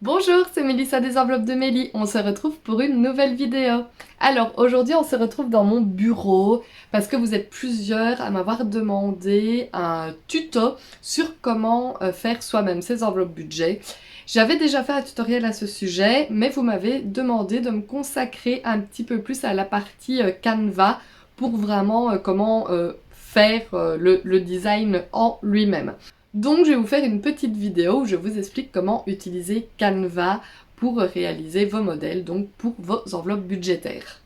Bonjour, c'est Mélissa des enveloppes de Mélie. On se retrouve pour une nouvelle vidéo. Alors aujourd'hui, on se retrouve dans mon bureau parce que vous êtes plusieurs à m'avoir demandé un tuto sur comment faire soi-même ses enveloppes budget. J'avais déjà fait un tutoriel à ce sujet, mais vous m'avez demandé de me consacrer un petit peu plus à la partie Canva pour vraiment comment faire le design en lui-même. Donc je vais vous faire une petite vidéo où je vous explique comment utiliser Canva pour réaliser vos modèles, donc pour vos enveloppes budgétaires.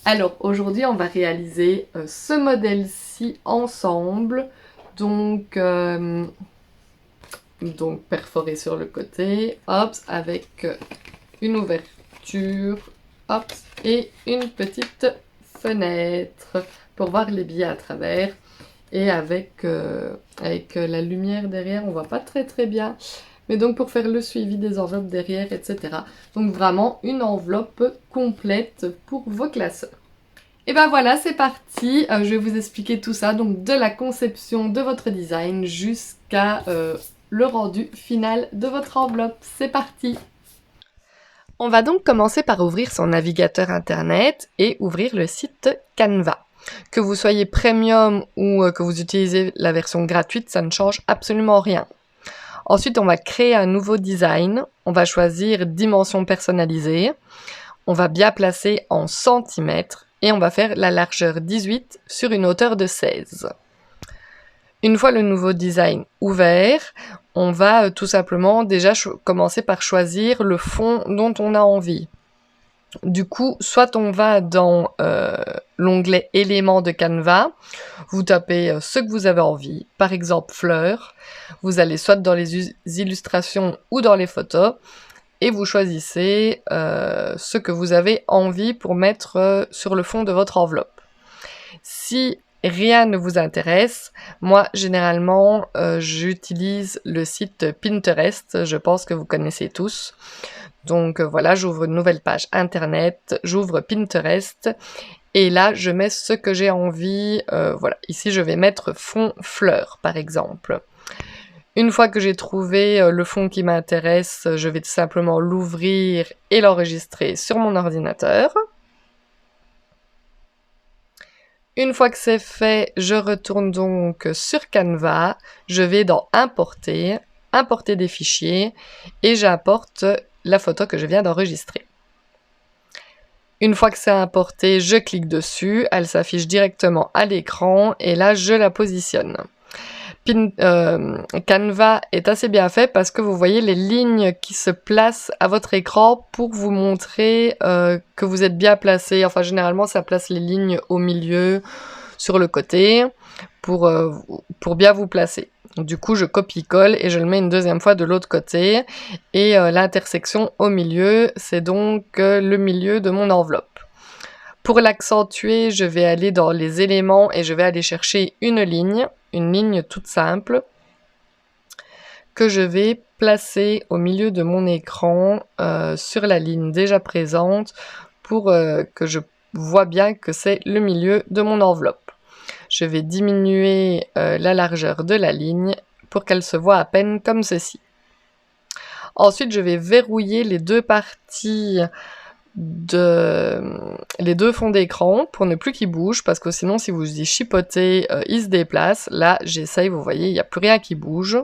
Alors aujourd'hui on va réaliser ce modèle-ci ensemble, donc perforé sur le côté, hop, avec une ouverture, hop, et une petite fenêtre pour voir les billets à travers. Et avec la lumière derrière, on voit pas très bien. Mais donc pour faire le suivi des enveloppes derrière, etc. Donc vraiment une enveloppe complète pour vos classeurs. Et ben voilà, c'est parti. Je vais vous expliquer tout ça, donc de la conception de votre design jusqu'à le rendu final de votre enveloppe. C'est parti. On va donc commencer par ouvrir son navigateur internet et ouvrir le site Canva. Que vous soyez premium ou que vous utilisez la version gratuite, ça ne change absolument rien. Ensuite, on va créer un nouveau design. On va choisir dimension personnalisée. On va bien placer en centimètres et on va faire la largeur 18 sur une hauteur de 16. Une fois le nouveau design ouvert, on va tout simplement déjà commencer par choisir le fond dont on a envie. Du coup, soit on va dans l'onglet éléments de Canva, vous tapez ce que vous avez envie, par exemple fleurs, vous allez soit dans les illustrations ou dans les photos, et vous choisissez ce que vous avez envie pour mettre sur le fond de votre enveloppe. Si rien ne vous intéresse, moi généralement j'utilise le site Pinterest, je pense que vous connaissez tous. Donc voilà, j'ouvre une nouvelle page internet, j'ouvre Pinterest et là je mets ce que j'ai envie. Voilà, ici je vais mettre fond fleur par exemple. Une fois que j'ai trouvé le fond qui m'intéresse, je vais tout simplement l'ouvrir et l'enregistrer sur mon ordinateur. Une fois que c'est fait, je retourne donc sur Canva, je vais dans Importer, importer des fichiers et j'importe la photo que je viens d'enregistrer. Une fois que c'est importé, je clique dessus, elle s'affiche directement à l'écran et là je la positionne. Canva est assez bien fait parce que vous voyez les lignes qui se placent à votre écran pour vous montrer que vous êtes bien placé. Enfin généralement ça place les lignes au milieu, sur le côté, pour bien vous placer. Du coup, je copie-colle et je le mets une deuxième fois de l'autre côté. Et l'intersection au milieu, c'est donc le milieu de mon enveloppe. Pour l'accentuer, je vais aller dans les éléments et je vais aller chercher une ligne toute simple, que je vais placer au milieu de mon écran sur la ligne déjà présente pour que je vois bien que c'est le milieu de mon enveloppe. Je vais diminuer la largeur de la ligne pour qu'elle se voit à peine comme ceci. Ensuite, je vais verrouiller les deux parties les deux fonds d'écran pour ne plus qu'ils bougent parce que sinon, si vous y chipotez, ils se déplacent. Là, j'essaye, vous voyez, il n'y a plus rien qui bouge.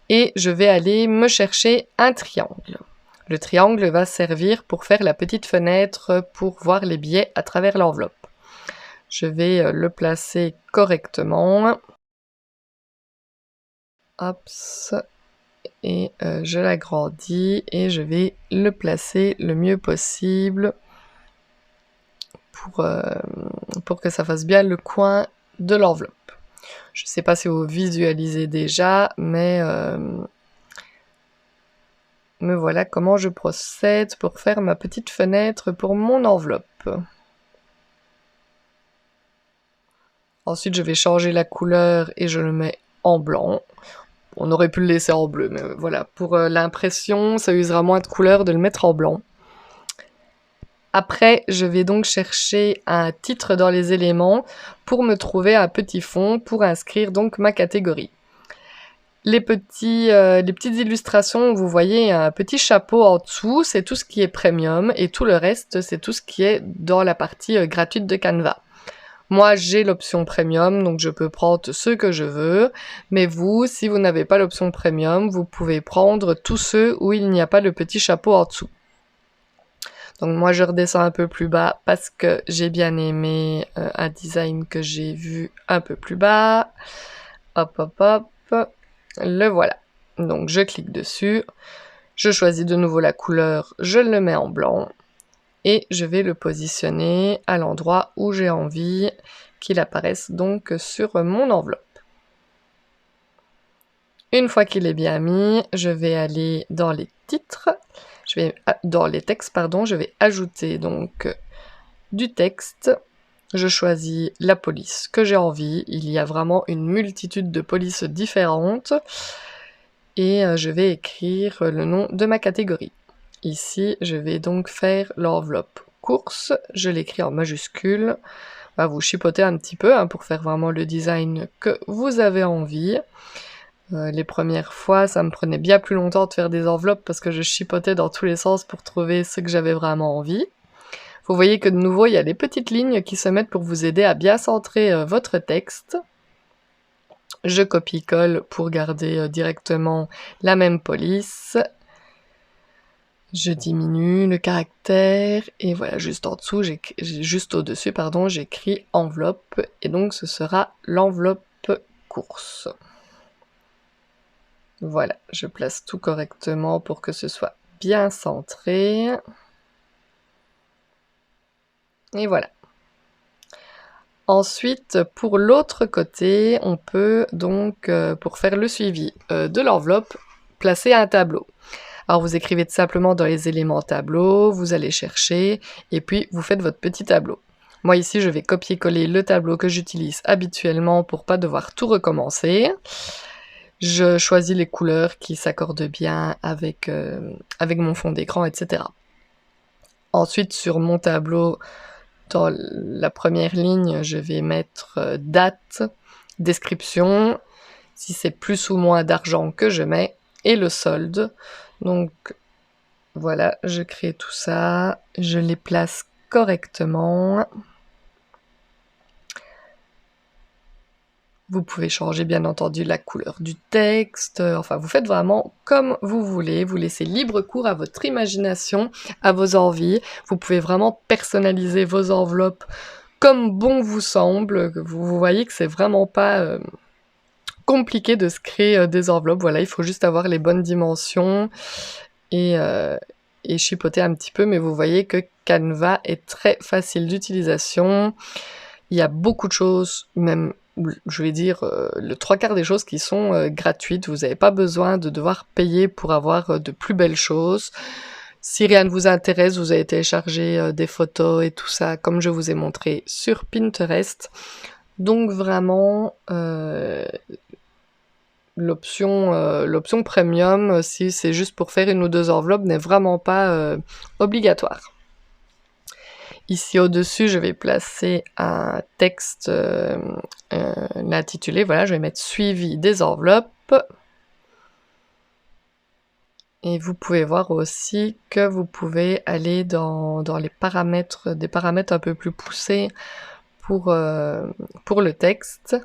Et je vais aller me chercher un triangle. Le triangle va servir pour faire la petite fenêtre pour voir les billets à travers l'enveloppe. Je vais le placer correctement. Hop. Et je l'agrandis et je vais le placer le mieux possible pour que ça fasse bien le coin de l'enveloppe. Je ne sais pas si vous visualisez déjà, mais voilà comment je procède pour faire ma petite fenêtre pour mon enveloppe. Ensuite, je vais changer la couleur et je le mets en blanc. On aurait pu le laisser en bleu, mais voilà. Pour l'impression, ça usera moins de couleur de le mettre en blanc. Après, je vais donc chercher un titre dans les éléments pour me trouver un petit fond pour inscrire donc ma catégorie. Les petites illustrations, vous voyez un petit chapeau en dessous, c'est tout ce qui est premium et tout le reste, c'est tout ce qui est dans la partie gratuite de Canva. Moi, j'ai l'option premium, donc je peux prendre ce que je veux. Mais vous, si vous n'avez pas l'option premium, vous pouvez prendre tous ceux où il n'y a pas le petit chapeau en dessous. Donc moi, je redescends un peu plus bas parce que j'ai bien aimé un design que j'ai vu un peu plus bas. Hop, hop, hop. Le voilà. Donc je clique dessus. Je choisis de nouveau la couleur. Je le mets en blanc. Et je vais le positionner à l'endroit où j'ai envie qu'il apparaisse donc sur mon enveloppe. Une fois qu'il est bien mis, je vais aller dans les titres, dans les textes, pardon, je vais ajouter donc du texte. Je choisis la police que j'ai envie. Il y a vraiment une multitude de polices différentes. Et je vais écrire le nom de ma catégorie. Ici, je vais donc faire l'enveloppe course. Je l'écris en majuscule. Vous chipotez un petit peu pour faire vraiment le design que vous avez envie. Les premières fois, ça me prenait bien plus longtemps de faire des enveloppes parce que je chipotais dans tous les sens pour trouver ce que j'avais vraiment envie. Vous voyez que de nouveau, il y a des petites lignes qui se mettent pour vous aider à bien centrer votre texte. Je copie-colle pour garder directement la même police. Je diminue le caractère et voilà, juste en dessous, juste au-dessus, pardon, j'écris enveloppe et donc ce sera l'enveloppe course. Voilà, je place tout correctement pour que ce soit bien centré. Et voilà. Ensuite, pour l'autre côté, on peut donc, pour faire le suivi de l'enveloppe, placer un tableau. Alors vous écrivez tout simplement dans les éléments tableau, vous allez chercher, et puis vous faites votre petit tableau. Moi ici, je vais copier-coller le tableau que j'utilise habituellement pour pas devoir tout recommencer. Je choisis les couleurs qui s'accordent bien avec mon fond d'écran, etc. Ensuite, sur mon tableau, dans la première ligne, je vais mettre date, description, si c'est plus ou moins d'argent que je mets, et le solde. Donc voilà, je crée tout ça, je les place correctement. Vous pouvez changer bien entendu la couleur du texte, enfin vous faites vraiment comme vous voulez, vous laissez libre cours à votre imagination, à vos envies. Vous pouvez vraiment personnaliser vos enveloppes comme bon vous semble. Vous voyez que c'est vraiment pas compliqué de se créer des enveloppes. Voilà, il faut juste avoir les bonnes dimensions et chipoter un petit peu, mais vous voyez que Canva est très facile d'utilisation. Il y a beaucoup de choses, même je vais dire le 3/4 des choses qui sont gratuites. Vous n'avez pas besoin de devoir payer pour avoir de plus belles choses. Si rien ne vous intéresse, vous allez télécharger des photos et tout ça, comme je vous ai montré sur Pinterest. Donc vraiment, l'option premium, si c'est juste pour faire une ou deux enveloppes, n'est vraiment pas obligatoire. Ici au-dessus, je vais placer un texte intitulé, voilà, je vais mettre suivi des enveloppes. Et vous pouvez voir aussi que vous pouvez aller dans les paramètres, des paramètres un peu plus poussés pour le texte.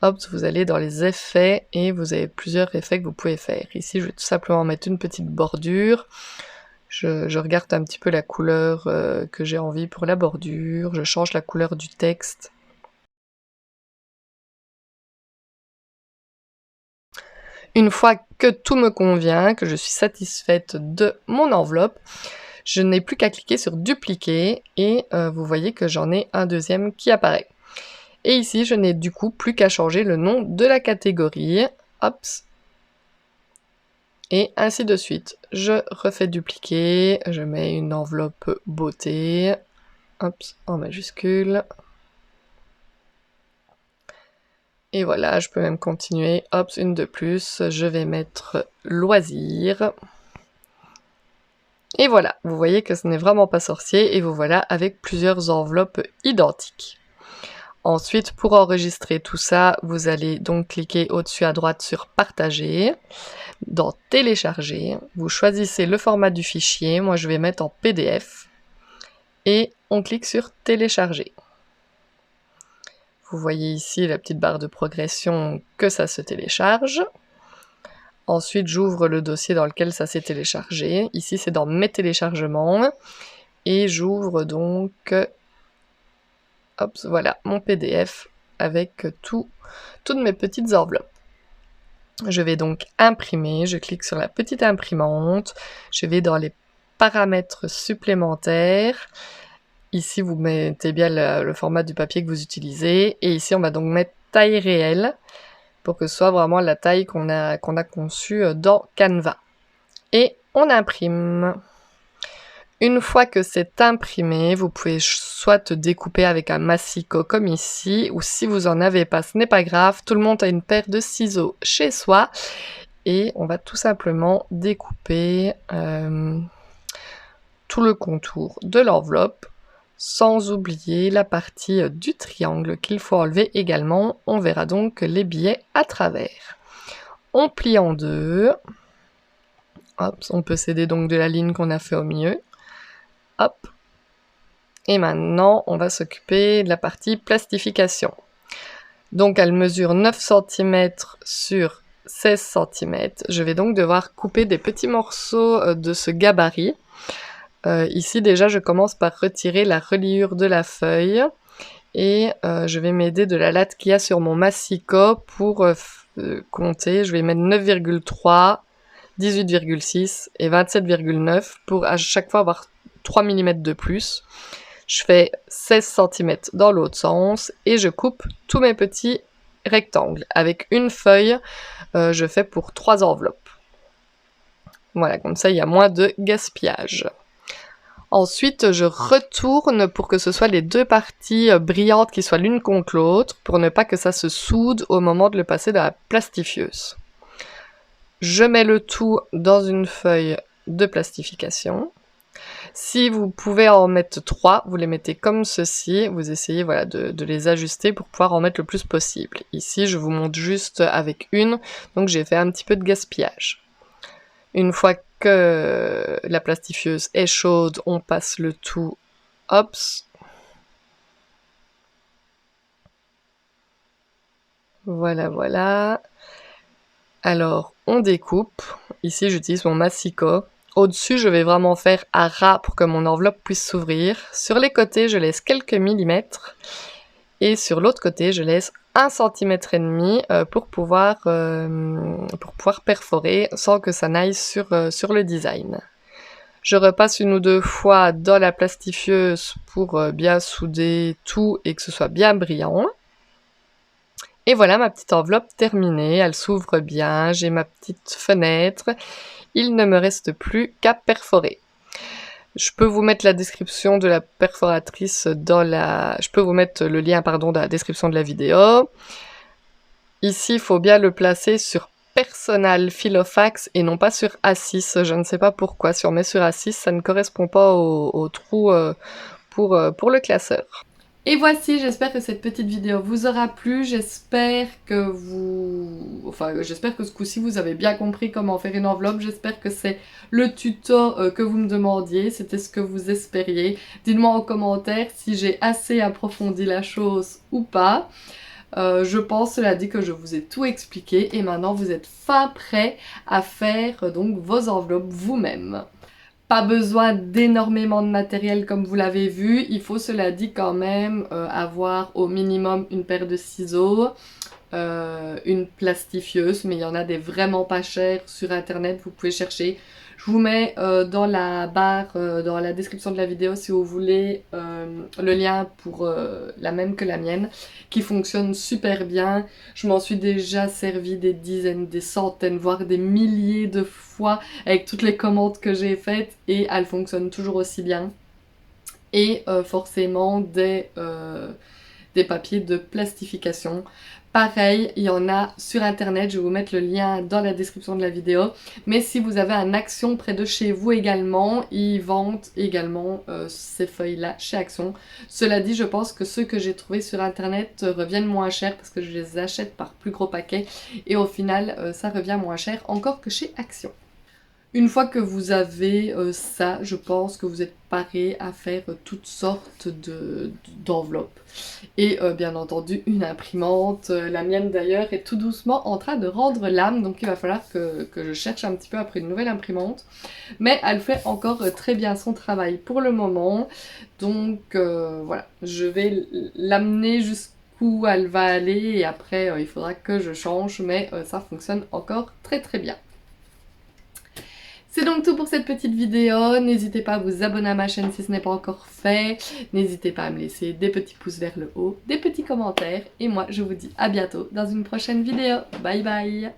Hop, vous allez dans les effets et vous avez plusieurs effets que vous pouvez faire. Ici, je vais tout simplement mettre une petite bordure. Je regarde un petit peu la couleur que j'ai envie pour la bordure. Je change la couleur du texte. Une fois que tout me convient, que je suis satisfaite de mon enveloppe, je n'ai plus qu'à cliquer sur dupliquer et vous voyez que j'en ai un deuxième qui apparaît. Et ici, je n'ai du coup plus qu'à changer le nom de la catégorie. Hop. Et ainsi de suite. Je refais dupliquer, je mets une enveloppe beauté, hop, en majuscule. Et voilà, je peux même continuer, hop, une de plus, je vais mettre loisirs. Et voilà, vous voyez que ce n'est vraiment pas sorcier, et vous voilà avec plusieurs enveloppes identiques. Ensuite, pour enregistrer tout ça, vous allez donc cliquer au-dessus à droite sur Partager. Dans Télécharger, vous choisissez le format du fichier. Moi, je vais mettre en PDF. Et on clique sur Télécharger. Vous voyez ici la petite barre de progression que ça se télécharge. Ensuite, j'ouvre le dossier dans lequel ça s'est téléchargé. Ici, c'est dans Mes téléchargements. Et j'ouvre donc, hop, voilà, mon PDF avec toutes mes petites enveloppes. Je vais donc imprimer, je clique sur la petite imprimante, je vais dans les paramètres supplémentaires. Ici, vous mettez bien le format du papier que vous utilisez. Et ici, on va donc mettre taille réelle pour que ce soit vraiment la taille qu'on a conçue dans Canva. Et on imprime. Une fois que c'est imprimé, vous pouvez soit découper avec un massicot comme ici, ou si vous en avez pas, ce n'est pas grave, tout le monde a une paire de ciseaux chez soi, et on va tout simplement découper tout le contour de l'enveloppe, sans oublier la partie du triangle qu'il faut enlever également. On verra donc les billets à travers. On plie en deux. Hop, on peut s'aider donc de la ligne qu'on a fait au milieu. Hop. Et maintenant, on va s'occuper de la partie plastification. Donc, elle mesure 9 cm sur 16 cm. Je vais donc devoir couper des petits morceaux de ce gabarit. Ici, déjà, je commence par retirer la reliure de la feuille. Et je vais m'aider de la latte qu'il y a sur mon massicot pour compter. Je vais mettre 9,3, 18,6 et 27,9 pour à chaque fois avoir 3 mm de plus. Je fais 16 cm dans l'autre sens et je coupe tous mes petits rectangles. Avec une feuille, je fais pour 3 enveloppes. Voilà, comme ça il y a moins de gaspillage. Ensuite, je retourne pour que ce soit les deux parties brillantes qui soient l'une contre l'autre, pour ne pas que ça se soude au moment de le passer dans la plastifieuse. Je mets le tout dans une feuille de plastification. Si vous pouvez en mettre 3, vous les mettez comme ceci, vous essayez voilà, de les ajuster pour pouvoir en mettre le plus possible. Ici, je vous montre juste avec une, donc j'ai fait un petit peu de gaspillage. Une fois que la plastifieuse est chaude, on passe le tout, hop. Voilà, voilà. Alors, on découpe. Ici, j'utilise mon massicot. Au-dessus, je vais vraiment faire à ras pour que mon enveloppe puisse s'ouvrir. Sur les côtés, je laisse quelques millimètres. Et sur l'autre côté, je laisse 1,5 cm pour pouvoir perforer sans que ça n'aille sur le design. Je repasse une ou deux fois dans la plastifieuse pour bien souder tout et que ce soit bien brillant. Et voilà ma petite enveloppe terminée, elle s'ouvre bien, j'ai ma petite fenêtre. Il ne me reste plus qu'à perforer. Je peux vous mettre la description de la perforatrice Je peux vous mettre le lien, dans la description de la vidéo. Ici, il faut bien le placer sur Personal Filofax et non pas sur A6. Je ne sais pas pourquoi. Si on met sur A6, ça ne correspond pas au trou pour le classeur. Et voici, j'espère que cette petite vidéo vous aura plu, j'espère que ce coup-ci vous avez bien compris comment faire une enveloppe, j'espère que c'est le tuto que vous me demandiez, c'était ce que vous espériez. Dites-moi en commentaire si j'ai assez approfondi la chose ou pas. Je pense, cela dit, que je vous ai tout expliqué et maintenant vous êtes fin prêt à faire donc vos enveloppes vous-même. Pas besoin d'énormément de matériel comme vous l'avez vu, il faut cela dit quand même avoir au minimum une paire de ciseaux, une plastifieuse, mais il y en a des vraiment pas chers sur internet, vous pouvez chercher. Je vous mets dans la barre, dans la description de la vidéo si vous voulez le lien pour la même que la mienne, qui fonctionne super bien. Je m'en suis déjà servi des dizaines, des centaines, voire des milliers de fois avec toutes les commandes que j'ai faites et elle fonctionne toujours aussi bien. Et forcément des papiers de plastification. Pareil, il y en a sur internet, je vais vous mettre le lien dans la description de la vidéo. Mais si vous avez un Action près de chez vous également, ils vendent également ces feuilles-là chez Action. Cela dit, je pense que ceux que j'ai trouvés sur internet reviennent moins cher parce que je les achète par plus gros paquet. Et au final, ça revient moins cher encore que chez Action. Une fois que vous avez ça, je pense que vous êtes paré à faire toutes sortes d'enveloppes. Et bien entendu, une imprimante. La mienne d'ailleurs est tout doucement en train de rendre l'âme, donc il va falloir que je cherche un petit peu après une nouvelle imprimante. Mais elle fait encore très bien son travail pour le moment. Donc voilà, je vais l'amener jusqu'où elle va aller et après il faudra que je change, mais ça fonctionne encore très très bien. C'est donc tout pour cette petite vidéo, n'hésitez pas à vous abonner à ma chaîne si ce n'est pas encore fait, n'hésitez pas à me laisser des petits pouces vers le haut, des petits commentaires, et moi je vous dis à bientôt dans une prochaine vidéo, bye bye.